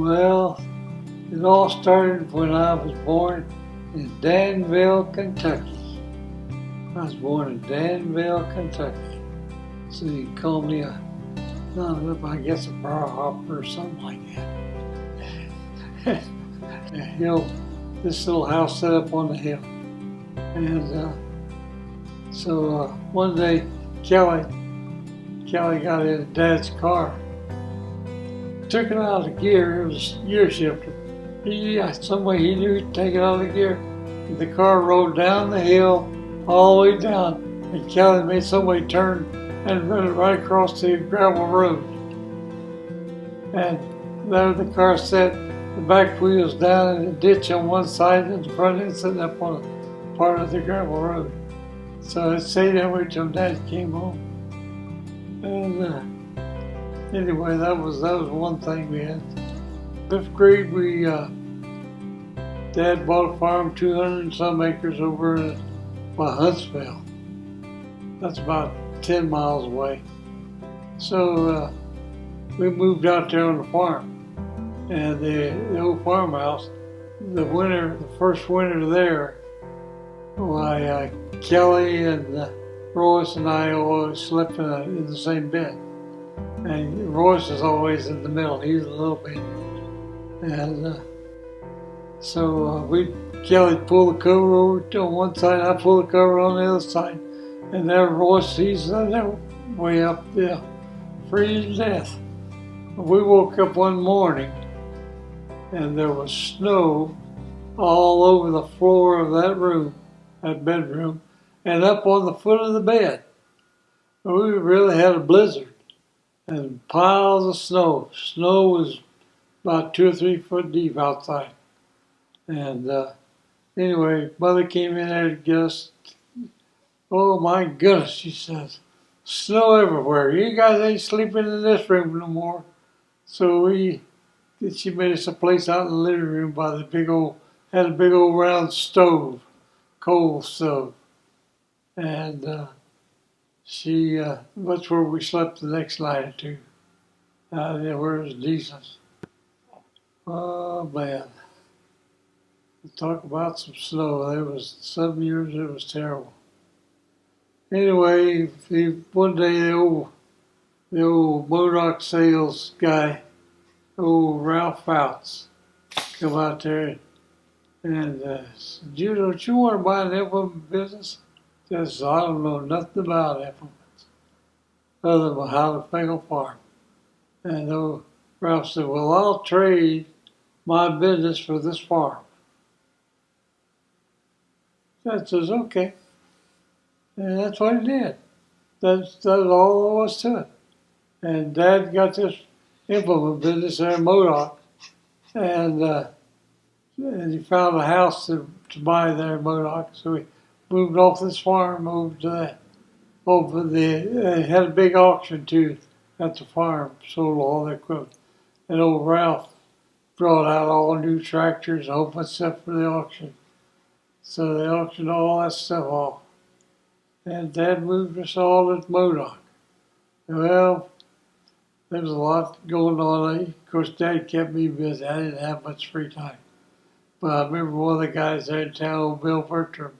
Well, it all started when I was born in Danville, Kentucky. I was born in Danville, Kentucky. So you can call me I guess a bar hopper or something like that. You know, this little house set up on the hill. And one day, Kelly got in Dad's car, took it out of the gear. It was gear shifter. Some way he knew he'd take it out of the gear. And the car rolled down the hill, all the way down, and Kelly made somebody turn and run it right across the gravel road. And there the car sat, the back wheels down in a ditch on one side, and the front end sitting up on a part of the gravel road. So it stayed that way till Dad came home. And anyway, that was one thing we had. Fifth grade, Dad bought a farm, 200 and some acres over by Huntsville. That's about 10 miles away. So we moved out there on the farm. And the old farmhouse, the first winter there, why Kelly and Royce and I always slept in the same bed. And Royce was always in the middle. He was a little baby. And Kelly pulled the cover over on one side, I pulled the cover on the other side. And there Royce, he's there way up there, freezing to death. We woke up one morning and there was snow all over the floor of that bedroom, and up on the foot of the bed. We really had a blizzard and piles of snow. Snow was about 2 or 3 foot deep outside. And anyway, Mother came in there to get us. Oh my goodness, she says, snow everywhere. You guys ain't sleeping in this room no more. So she made us a place out in the living room by had a big old round stove, coal stove. And that's where we slept the next night or two. Where it was decent. Oh man. Talk about some snow. There was some years it was terrible. Anyway, one day the old Modoc sales guy, old Ralph Fouts, come out there and said, don't you want to buy an implement business? I said, I don't know nothing about implements other than how to make a farm. And old Ralph said, well, I'll trade my business for this farm. Dad says, okay. And that's what he did. That's all there was to it. And Dad got this implement business there in Modoc. And he found a house to buy there in Modoc. So we moved off this farm over to that. They had a big auction too at the farm, sold all their equipment. And old Ralph brought out all new tractors, a whole bunch of stuff for the auction. So they auctioned all that stuff off. And Dad moved us all to Modoc. Well, there was a lot going on. Of course, Dad kept me busy. I didn't have much free time. But I remember one of the guys there in town, old Bill Bertram,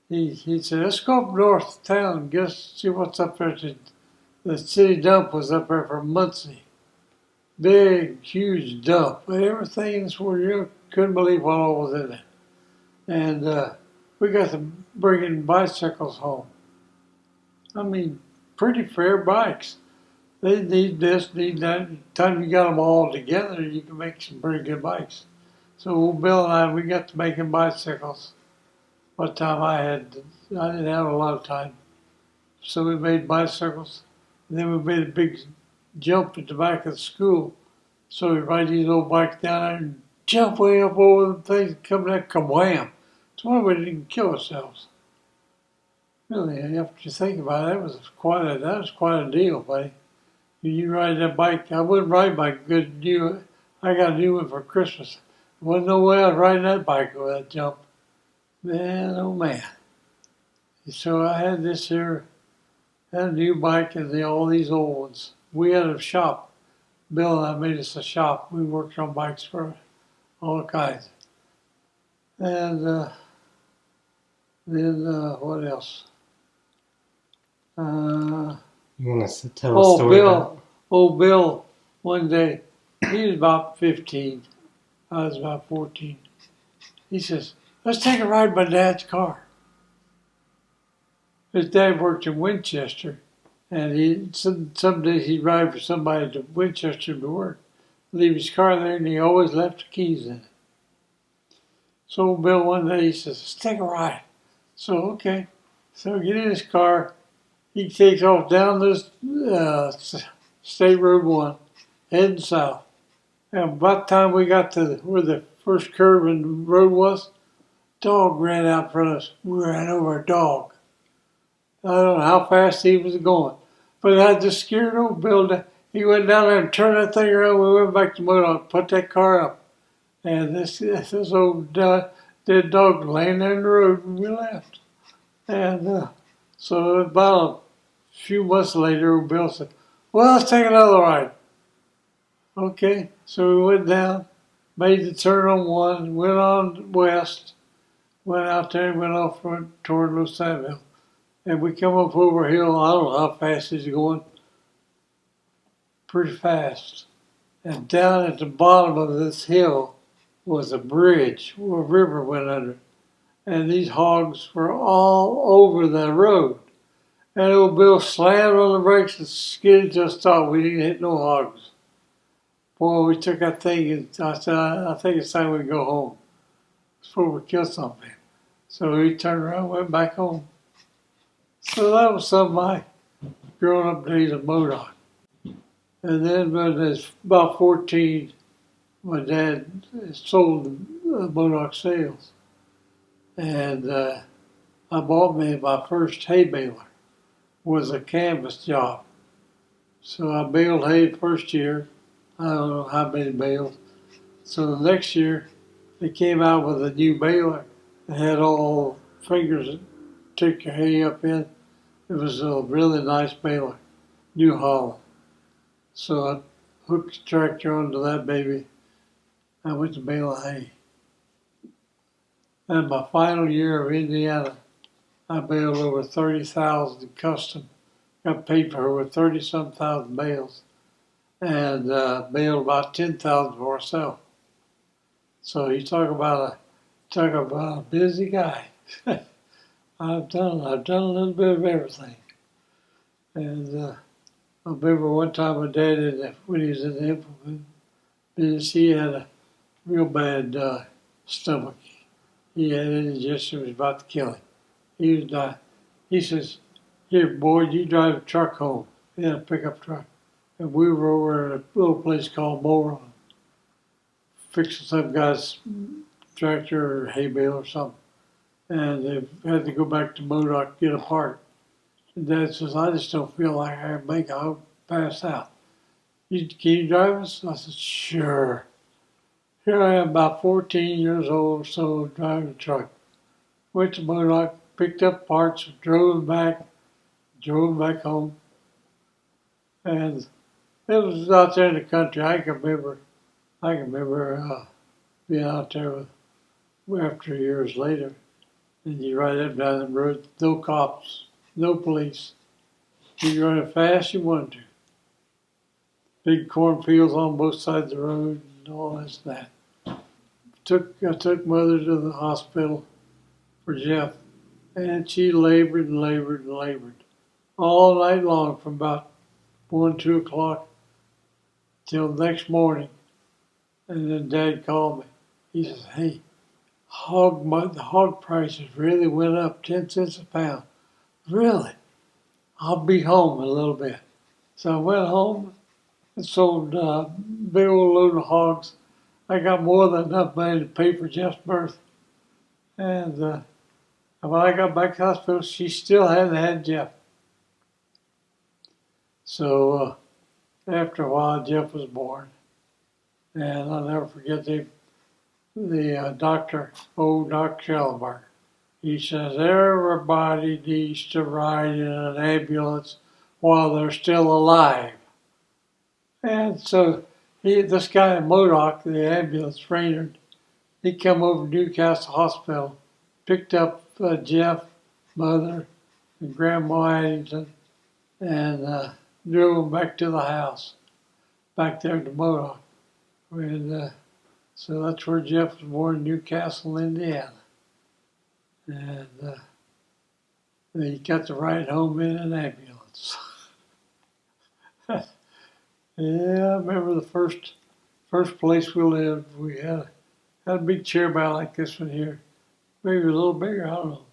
he said, let's go up north of town and see what's up there. The city dump was up there for Muncie. Big, huge dump. Everything where you couldn't believe what all was in it. And we got to bringing bicycles home. I mean, pretty fair bikes. They need this, need that. By the time you got them all together, you can make some pretty good bikes. So old Bill and we got to making bicycles. What time I didn't have a lot of time. So we made bicycles. And then we made a big jump at the back of the school. So we ride these old bikes down there and jump way up over the things and come down, kablam. That's why we didn't kill ourselves. Really, after you think about it, that was quite a deal, buddy. You ride that bike. I wouldn't ride my good new. I got a new one for Christmas. There wasn't no way I'd ride that bike over that jump. Man, oh man. So I had had a new bike and all these old ones. We had a shop Bill and I made us a shop. We worked on bikes for all kinds. And then what else? You want to tell a story about? Bill, one day, he was about 15. I was about 14. He says, let's take a ride in my dad's car. His dad worked in Winchester, and some days he'd ride for somebody to Winchester to work, leave his car there, and he always left the keys in it. So Bill one day he says, let's take a ride. So okay, so we get in his car. He takes off down this State Road 1, heading south. And by the time we got to where the first curve in the road was, dog ran out in front of us. We ran over a dog. I don't know how fast he was going, but I just scared old Bill. He went down there and turned that thing around. We went back to Modoc, put that car up, and this old dead dog laying there in the road, and we left. And so about a few months later, old Bill said, "Well, let's take another ride." Okay, so we went down, made the turn on 1, went on west, went out there and went off toward Los Santos. And we come up over a hill. I don't know how fast he's going. Pretty fast. And down at the bottom of this hill was a bridge where a river went under. And these hogs were all over the road. And old Bill slammed on the brakes and skidded to a stop. We didn't hit no hogs. Boy, we took that thing and I said, I think it's time we go home before we kill something. So we turned around and went back home. So that was some of my growing up days of Modoc. And then when I was about 14, my dad sold Modoc Sales. And I bought me my first hay baler. Was a canvas job. So I baled hay the first year. I don't know how many bales. So the next year, they came out with a new baler. It had all fingers that took your hay up in. It was a really nice baler, New Holland. So I hooked the tractor onto that baby. I went to bale hay. And my final year of Indiana, I baled over 30,000 custom. Got paid for over 30-some thousand bales. And baled about 10,000 for myself. So you talk about a busy guy. I've done a little bit of everything. And I remember one time my dad, when he was in the implement business, he had a real bad stomach. He had indigestion, was about to kill him. He was dying. He says, "Here, boy, you drive a truck home." He had a pickup truck. And we were over at a little place called Moreland, fixing some guy's tractor or hay bale or something. And they had to go back to Modoc to get a part. And Dad says, "I just don't feel like I can make it. I'll pass out. Can you drive us?" I said, "Sure." Here I am, about 14 years old or so, driving a truck. Went to Modoc, picked up parts, drove back home. And it was out there in the country. I can remember being out there after years later. And you ride up down the road, no cops, no police. You run as fast as you wanted to. Big cornfields on both sides of the road and all this and that. I took Mother to the hospital for Jeff, and she labored and labored and labored all night long from about 1, 2 o'clock till the next morning. And then Dad called me. He says, "Hey, the hog prices really went up 10 cents a pound." "Really? I'll be home in a little bit." So I went home and sold a big old load of hogs. I got more than enough money to pay for Jeff's birth. And when I got back to the hospital, she still hadn't had Jeff. So after a while, Jeff was born. And I'll never forget the doctor, old Dr. Schellenberg. He says, "Everybody needs to ride in an ambulance while they're still alive." And so this guy in Modoc, the ambulance trainer, he come over to Newcastle Hospital, picked up Jeff, mother, and Grandma Addington, and drove them back to the house, back there to Modoc. And so that's where Jeff was born, in Newcastle, Indiana. And he got to ride home in an ambulance. Yeah, I remember the first place we lived. We had a big chair about like this one here, maybe a little bigger. I don't know.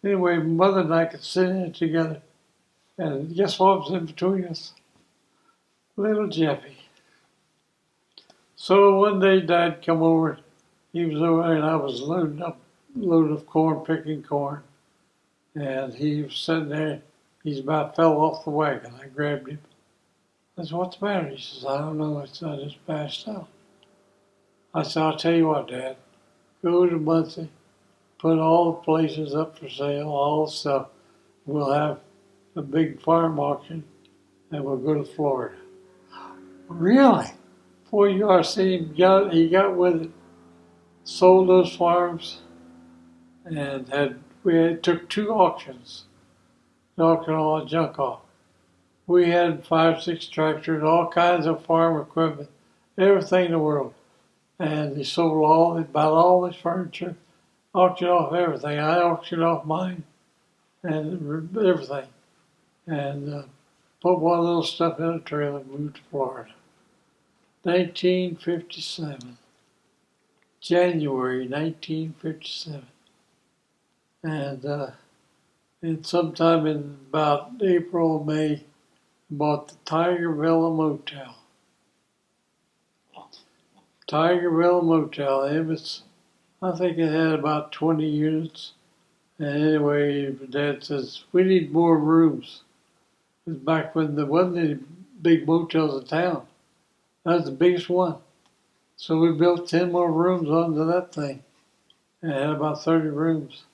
Anyway, Mother and I could sit in it together, and guess what was in between us? Little Jeffy. So one day, Dad come over. He was over, and I was loading up a load of corn, picking corn, and he was sitting there. He's about fell off the wagon. I grabbed him. I said, "What's the matter?" He says, "I don't know. I just passed out." I said, "I'll tell you what, Dad. Go to Muncie, put all the places up for sale, all the stuff. We'll have a big farm auction, and we'll go to Florida." Really? Boy, you ought to see him. He got with it, sold those farms, and took 2 auctions to auction all the junk off. We had 5, 6 tractors, all kinds of farm equipment, everything in the world. And he bought all this furniture, auctioned off everything. I auctioned off mine and everything. And put one little stuff in a trailer and moved to Florida. 1957. January 1957. And sometime in about April, May, bought the Tiger Villa Motel. Tiger Villa Motel. I think it had about 20 units. And anyway, Dad says, "We need more rooms." It was back when there wasn't any big motels in town. That was the biggest one. So we built 10 more rooms onto that thing. And it had about 30 rooms.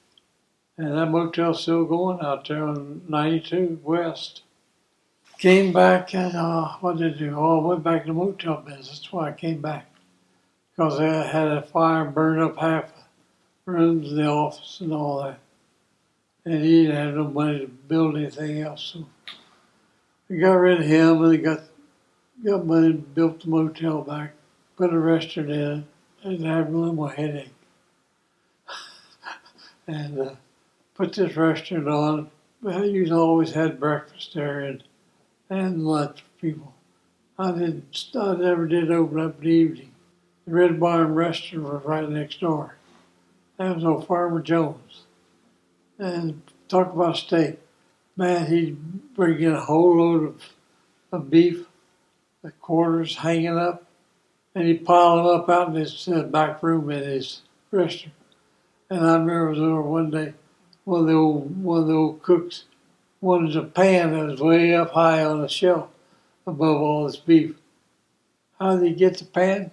And that motel's still going out there on 92 West. Came back and what did I do? I went back to the motel business. That's why I came back. Because I had a fire and burned up half the rooms in the office and all that. And he didn't have no money to build anything else. So we got rid of him and they got money and built the motel back, put a restaurant in it, and had a little more headache. And put this restaurant on. I always had breakfast there and lunch for people. I never did open up in the evening. The Red Barn restaurant was right next door. That was old Farmer Jones. And talk about steak. Man, he'd bring in a whole load of beef, the quarters hanging up, and he'd pile them up out in his back room in his restaurant. And I remember I was over one day, one of the old cooks wanted a pan that was way up high on a shelf above all this beef. How did he get the pan?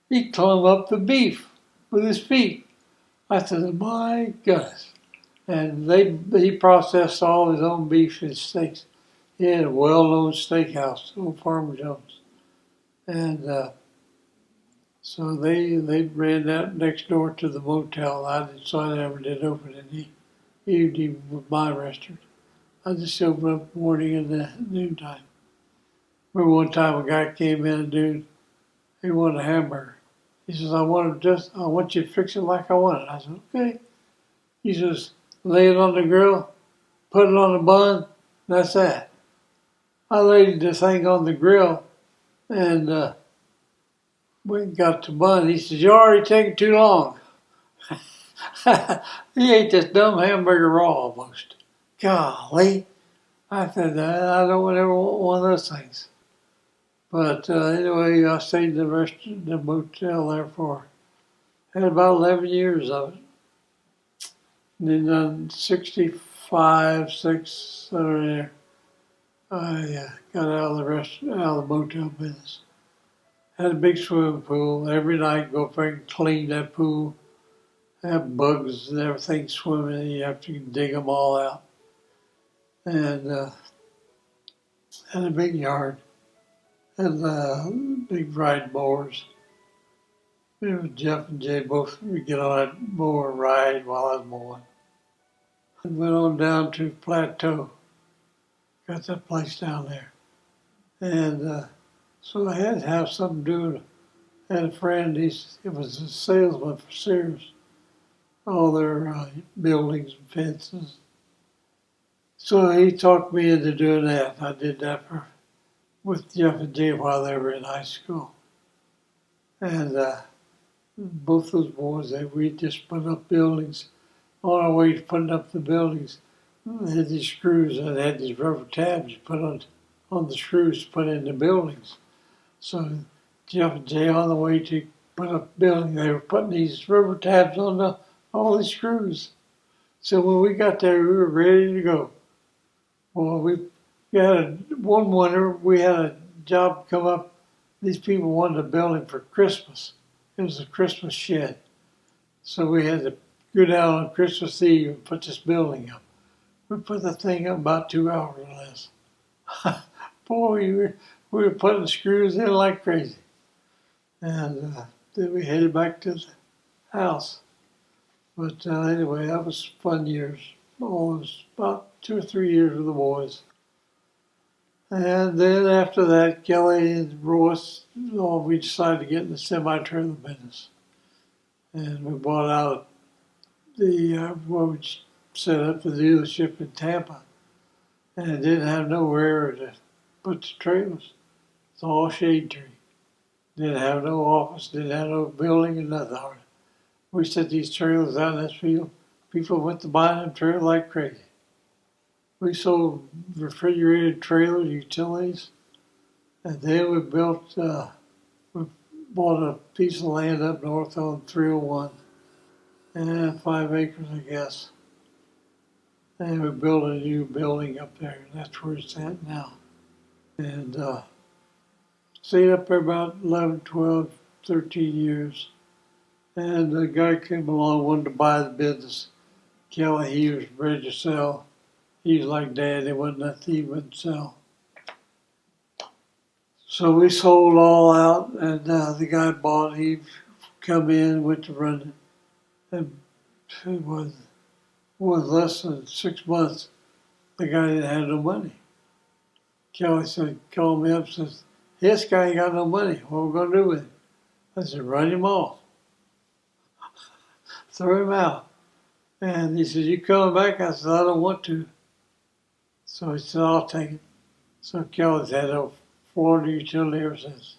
He climbed up the beef with his feet. I said, "My goodness." And he processed all his own beef and steaks. He had a well-known steakhouse, old Farmer Jones. And so they ran that next door to the motel. So I never did open in the evening with my restaurant. I just opened up morning and the noontime. Remember one time a guy came in, a dude, he wanted a hamburger. He says, I want you to fix it like I want it. I said, okay. He says, lay it on the grill, put it on the bun, that's that. I laid the thing on the grill and we got the bun. He says, you're already taking too long. He ate this dumb hamburger raw almost. Golly. I said, I don't ever want one of those things. But anyway, I stayed in the motel there had about 11 years of it. And then 65, 6, there, I got out of the motel business. Had a big swimming pool. Every night go up there and clean that pool. Have bugs and everything swimming. You have to dig them all out. And had a big yard. and big ride boards. It was Jeff and Jay both would get on that mower and ride while I was mowing. And went on down to Plateau. Got that place down there. And so I had to have something to do. I had a friend, it was a salesman for Sears, all their buildings and fences. So he talked me into doing that. I did that with Jeff and Jay while they were in high school. And both those boys, we just put up buildings. On our way to putting up the buildings, they had these screws and had these rubber tabs put on the screws to put in the buildings. So Jeff and Jay on the way to put up the building, they were putting these rubber tabs on all these screws. So when we got there, we were ready to go. Well, one winter, we had a job come up. These people wanted a building for Christmas. It was a Christmas shed. So we had to go down on Christmas Eve and put this building up. We put the thing up about 2 hours or less. Boy, we were putting screws in like crazy. And then we headed back to the house. But anyway, that was fun years. Oh, it was about 2 or 3 years with the boys. And then after that, Kelly and Royce, we decided to get in the semi-trailer business. And we bought out we set up the dealership in Tampa. And it didn't have nowhere to put the trailers. It's all shade tree. Didn't have no office, didn't have no building or nothing. We set these trailers out in this field. People went to buy them trailers like crazy. We sold refrigerated trailers, utilities, and then we bought a piece of land up north on 301, and 5 acres, I guess. And we built a new building up there, and that's where it's at now. And stayed up there about 11, 12, 13 years. And a guy came along, wanted to buy the business. Kelly, he was ready to sell. He was like Dad, there wasn't nothing he wouldn't sell. So we sold all out, and the guy bought, he come in, went to run it. And it was less than 6 months, the guy didn't have no money. Kelly called me up and says, this guy ain't got no money. What are we going to do with him? I said, run him off. Throw him out. And he said, you coming back? I said, I don't want to. So he said, I'll take it. So Kelly's had a Florida utility ever since.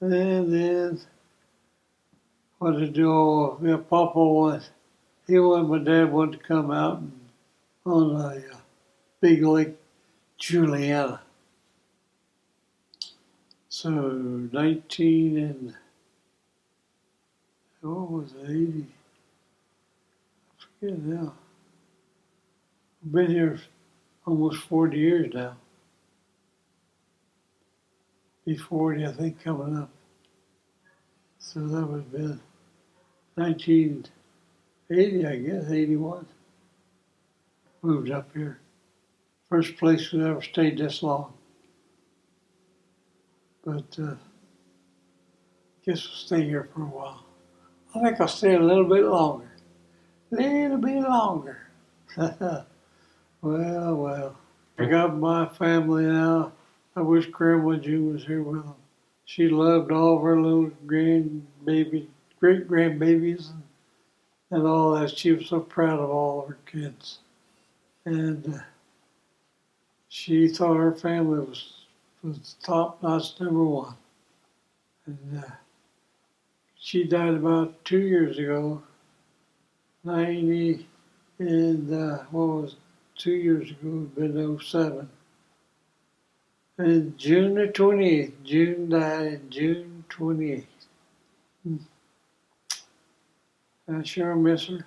And then, what to do? Papa my dad wanted to come out on a big lake, Juliana. So 19 and, what was it, 80? I forget now. I've been here almost 40 years now. Be 40, I think, coming up. So that would have been 1980, I guess, 81. Moved up here. First place we ever stayed this long. But guess we'll stay here for a while. I think I'll stay a little bit longer. Little bit longer. Well. I got my family now. I wish Grandma June was here with them. She loved all of her little great grandbabies and all that. She was so proud of all of her kids. And she thought her family was top-notch #1. And she died about 2 years ago, 90, and 2 years ago, it had been 07. And June the 28th, June died in June 28th. I sure miss her.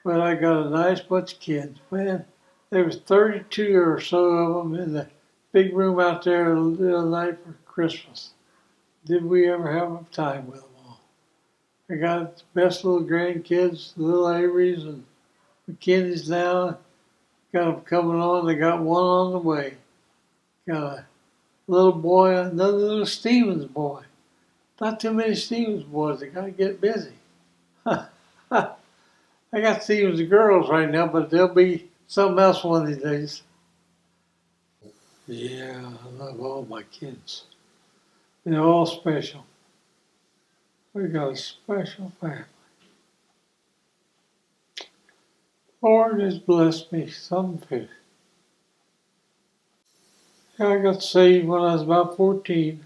But I got a nice bunch of kids. Man, there was 32 or so of them in the big room out there the other night for Christmas. Did we ever have a time with them all? I got the best little grandkids, the little Averys and McKinneys now. Got them coming on. They got one on the way. Got little boy, another little Stevens boy. Not too many Stevens boys. They gotta get busy. I got Stevens girls right now, but they'll be something else one of these days. Yeah, I love all my kids. They're all special. We got a special family. Lord has blessed me some fish. I got saved when I was about 14,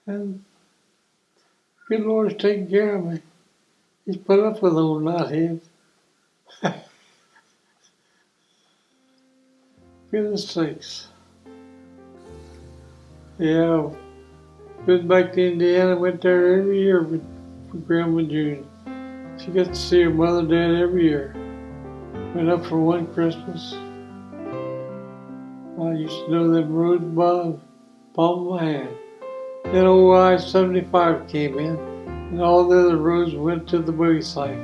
and good Lord's taking care of me. He's put up with old knotheads. Goodness sakes. Yeah, been back to Indiana, went there every year for Grandma June. She got to see her mother and dad every year. Went up for one Christmas. I used to know them roads by the palm of my hand. Then old I-75 came in, and all the other roads went to the wayside.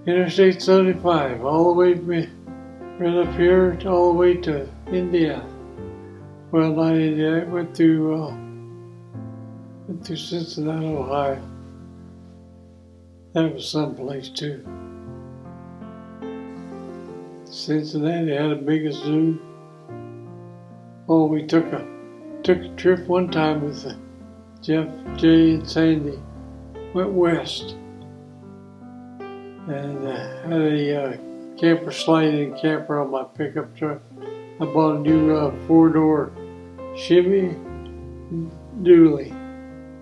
Interstate 75, all the way right up here, all the way to Indiana. Well, not Indiana, went through Cincinnati, Ohio. That was someplace too. Cincinnati had the biggest zoo. Oh, we took a trip one time with Jeff, Jay, and Sandy. Went west and had a camper slide-in camper on my pickup truck. I bought a new 4-door Chevy dually.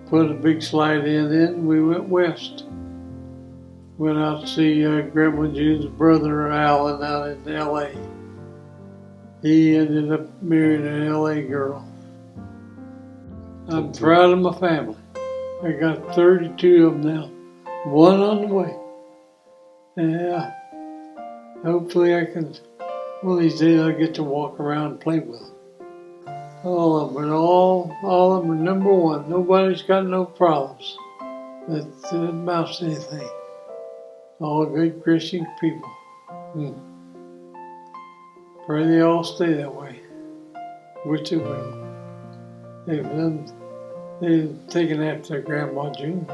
Put a big slide-in in. We went west. Went out to see Grandma June's brother Alan out in L.A. He ended up marrying an L.A. girl. I'm proud of my family. I got 32 of them now. One on the way. Yeah. Hopefully I can, one of these days I'll get to walk around and play with them. All of them, all of them are number one. Nobody's got no problems. That amounts to anything. All good Christian people. Pray they all stay that way. Which they will. They've taken after their Grandma June.